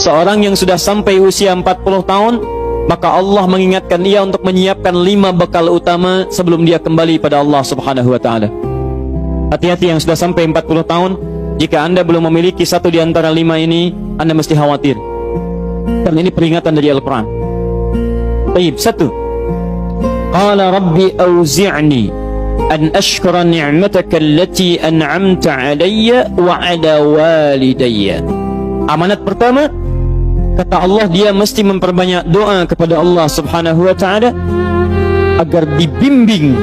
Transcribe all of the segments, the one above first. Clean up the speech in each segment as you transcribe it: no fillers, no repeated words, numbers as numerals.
seorang yang sudah sampai usia 40 tahun, maka Allah mengingatkan ia untuk menyiapkan 5 bekal utama sebelum dia kembali pada Allah Subhanahu wa taala. Hati-hati yang sudah sampai 40 tahun, jika Anda belum memiliki satu di antara 5 ini, Anda mesti khawatir. Karena ini peringatan dari Al-Quran. Baik, 1. Qala rabbi auzi'ni an ashkura ni'mataka allati an'amta 'alayya wa 'ala walidayya. Amanat pertama, kata Allah, dia mesti memperbanyak doa kepada Allah Subhanahu wa taala agar dibimbing.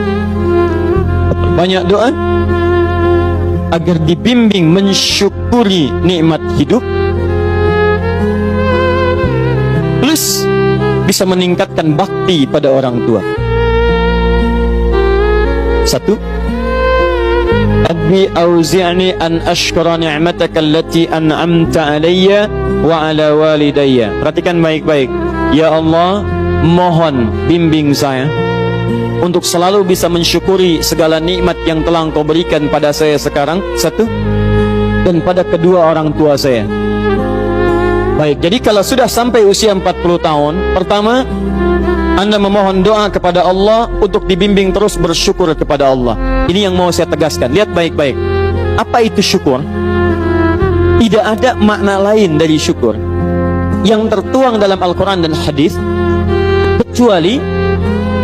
Banyak doa agar dibimbing mensyukuri nikmat hidup, plus bisa meningkatkan bakti pada orang tua. 1. Rabbi auzi'ni an ashkura ni'mataka allati an'amta 'alayya wa 'ala walidayya. Perhatikan baik-baik. Ya Allah, mohon bimbing saya untuk selalu bisa mensyukuri segala nikmat yang telah Engkau berikan pada saya sekarang, 1, dan pada kedua orang tua saya. Baik, jadi kalau sudah sampai usia 40 tahun, pertama, Anda memohon doa kepada Allah untuk dibimbing terus bersyukur kepada Allah. Ini yang mau saya tegaskan. Lihat baik-baik. Apa itu syukur? Tidak ada makna lain dari syukur yang tertuang dalam Al-Quran dan hadis kecuali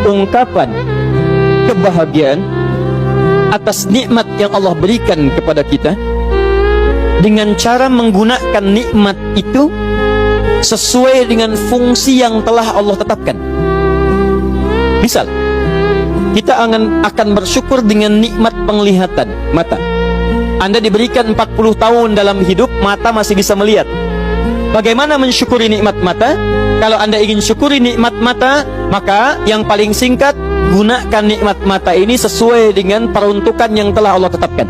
ungkapan kebahagiaan atas nikmat yang Allah berikan kepada kita dengan cara menggunakan nikmat itu sesuai dengan fungsi yang telah Allah tetapkan. Misal, kita akan bersyukur dengan nikmat penglihatan mata. Anda diberikan 40 tahun dalam hidup, mata masih bisa melihat. Bagaimana mensyukuri nikmat mata? Kalau Anda ingin syukuri nikmat mata, maka yang paling singkat, gunakan nikmat mata ini sesuai dengan peruntukan yang telah Allah tetapkan.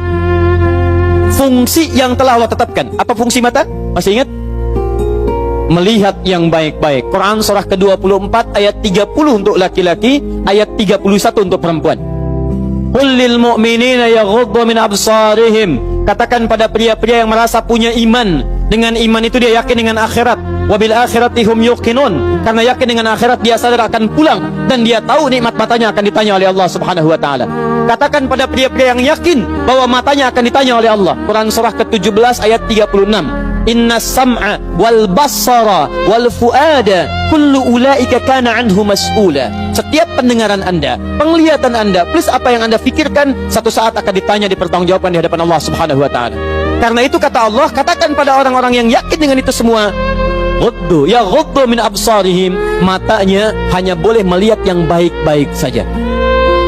Fungsi yang telah Allah tetapkan. Apa fungsi mata? Masih ingat? Melihat yang baik-baik. Quran surah ke-24 ayat 30 untuk laki-laki, ayat 31 untuk perempuan. Qul lil mu'minina yaghuddu min absarihim. Katakan pada pria-pria yang merasa punya iman. Dengan iman itu dia yakin dengan akhirat. Wabil akhirati hum yuqinun. Karena yakin dengan akhirat dia sadar akan pulang dan dia tahu nikmat matanya akan ditanya oleh Allah Subhanahu wa taala. Katakan pada pria-pria yang yakin bahwa matanya akan ditanya oleh Allah. Quran surah ke-17 ayat 36. Inna sam'a wal basara wal fuada kullu ulaika kana anhu mas'ula. Setiap pendengaran Anda, penglihatan Anda, plus apa yang Anda fikirkan, satu saat akan ditanya, dipertanggungjawabkan di hadapan Allah Subhanahu wa taala. Karena itu kata Allah, katakan pada orang-orang yang yakin dengan itu semua, ghuddu min absarihim, matanya hanya boleh melihat yang baik-baik saja.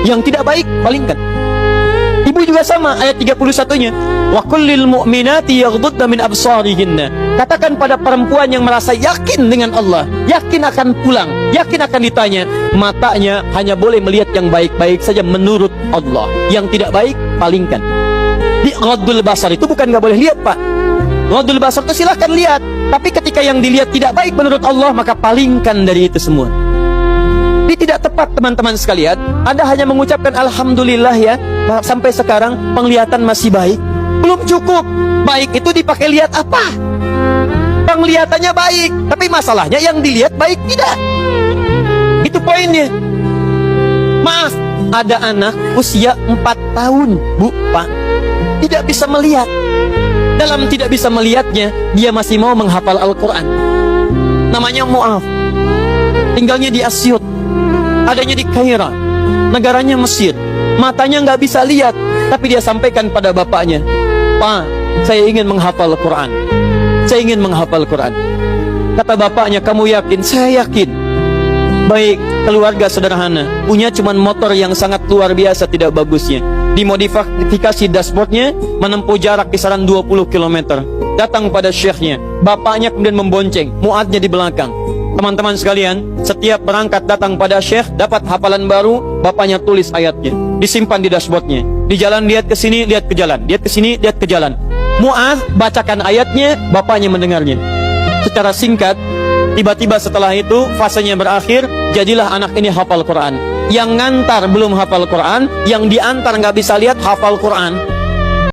Yang tidak baik palingkan. Ibu juga sama, ayat 31-nya. Wa kullil mu'minati yaghdudna min absarihinna. Katakan pada perempuan yang merasa yakin dengan Allah, yakin akan pulang, yakin akan ditanya, matanya hanya boleh melihat yang baik-baik saja menurut Allah. Yang tidak baik, palingkan. Di ghaddul basar itu bukan nggak boleh lihat, Pak. Ghaddul basar itu silahkan lihat, tapi ketika yang dilihat tidak baik menurut Allah, maka palingkan dari itu semua. Ini tidak tepat, teman-teman sekalian. Anda hanya mengucapkan alhamdulillah ya, sampai sekarang penglihatan masih baik. Belum cukup. Baik itu dipakai lihat apa? Penglihatannya baik, tapi masalahnya yang dilihat baik tidak. Itu poinnya. Maaf, ada anak usia 4 tahun, Bu, Pak, tidak bisa melihat. Dalam tidak bisa melihatnya, dia masih mau menghafal Al-Quran. Namanya Mu'af. Tinggalnya di Asyut, adanya di Kaira, negaranya Mesir. Matanya nggak bisa lihat, tapi dia sampaikan pada bapaknya, Pak, saya ingin menghafal Quran. Saya ingin menghafal Quran. Kata bapaknya, kamu yakin? Saya yakin. Baik, keluarga sederhana, punya cuman motor yang sangat luar biasa tidak bagusnya. Dimodifikasi dashboardnya, menempuh jarak kisaran 20 km. Datang pada syekhnya, bapaknya kemudian membonceng, muadnya di belakang. Teman-teman sekalian, setiap berangkat datang pada syekh, dapat hafalan baru, bapaknya tulis ayatnya, disimpan di dashboardnya. Di jalan lihat ke sini, lihat ke jalan, lihat ke sini, lihat ke jalan. Mu'adz bacakan ayatnya, bapaknya mendengarnya. Secara singkat, tiba-tiba setelah itu fasenya berakhir, jadilah anak ini hafal Quran. Yang ngantar belum hafal Quran, yang diantar nggak bisa lihat hafal Quran.